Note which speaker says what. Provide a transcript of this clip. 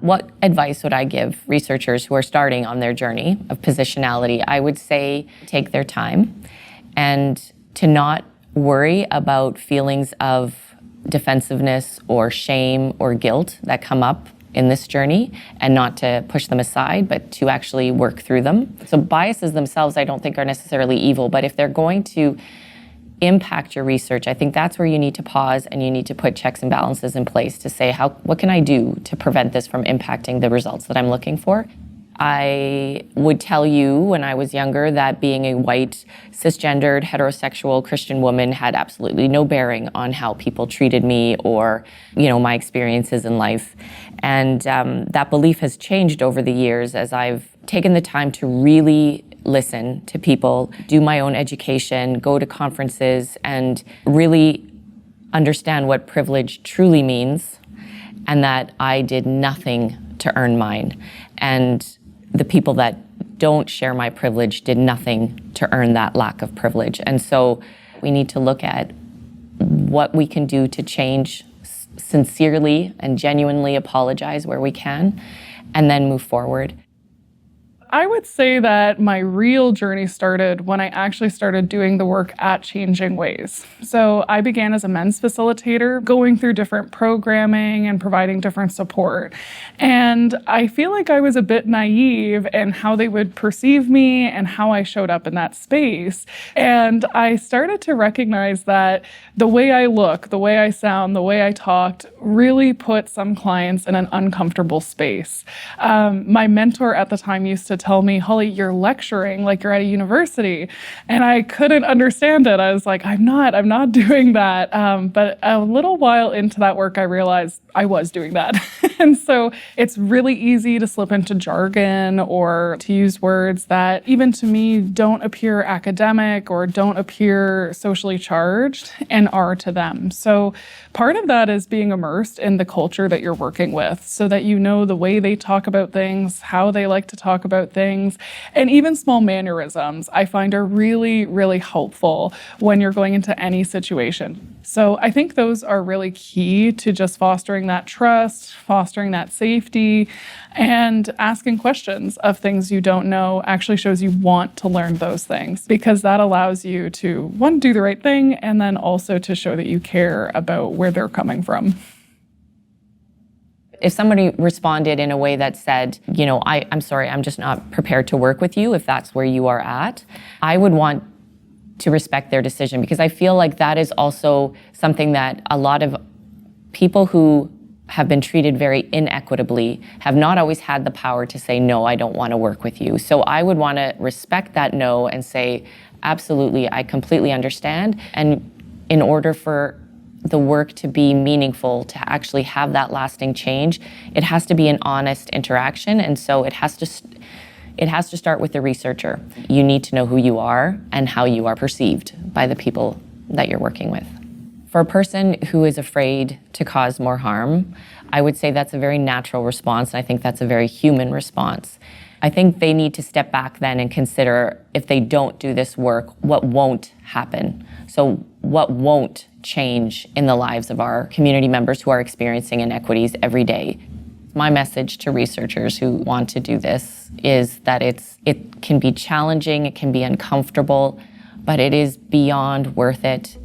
Speaker 1: What advice would I give researchers who are starting on their journey of positionality? I would say take their time and to not worry about feelings of defensiveness or shame or guilt that come up in this journey, and not to push them aside, but to actually work through them. So biases themselves, I don't think, are necessarily evil, but if they're going to impact your research, I think that's where you need to pause and you need to put checks and balances in place to say, what can I do to prevent this from impacting the results that I'm looking for? I would tell you when I was younger that being a white, cisgendered, heterosexual Christian woman had absolutely no bearing on how people treated me or, my experiences in life. And that belief has changed over the years as I've taken the time to really listen to people, do my own education, go to conferences, and really understand what privilege truly means, and that I did nothing to earn mine. And the people that don't share my privilege did nothing to earn that lack of privilege. And so we need to look at what we can do to change, sincerely and genuinely apologize where we can, and then move forward.
Speaker 2: I would say that my real journey started when I actually started doing the work at Changing Ways. So I began as a men's facilitator, going through different programming and providing different support. And I feel like I was a bit naive in how they would perceive me and how I showed up in that space. And I started to recognize that the way I look, the way I sound, the way I talked really put some clients in an uncomfortable space. My mentor at the time used to tell me, Holly, you're lecturing like you're at a university. And I couldn't understand it. I was like, I'm not doing that. But a little while into that work, I realized I was doing that. And so it's really easy to slip into jargon or to use words that even to me don't appear academic or don't appear socially charged and are to them. So part of that is being immersed in the culture that you're working with so that you know the way they talk about things, how they like to talk about things, and even small mannerisms I find are really, really helpful when you're going into any situation. So I think those are really key to just fostering that trust, fostering that safety, and asking questions of things you don't know actually shows you want to learn those things, because that allows you to, one, do the right thing, and then also to show that you care about where they're coming from.
Speaker 1: If somebody responded in a way that said, I'm sorry, I'm just not prepared to work with you, if that's where you are at, I would want to respect their decision, because I feel like that is also something that a lot of people who have been treated very inequitably have not always had the power to say, no, I don't want to work with you. So I would want to respect that no and say, absolutely, I completely understand. And in order for the work to be meaningful, to actually have that lasting change, it has to be an honest interaction. And so it has to start with the researcher. You need to know who you are and how you are perceived by the people that you're working with. For a person who is afraid to cause more harm, I would say that's a very natural response, and I think that's a very human response. I think they need to step back then and consider, if they don't do this work, what won't happen. So what won't change in the lives of our community members who are experiencing inequities every day. My message to researchers who want to do this is that it can be challenging, it can be uncomfortable, but it is beyond worth it.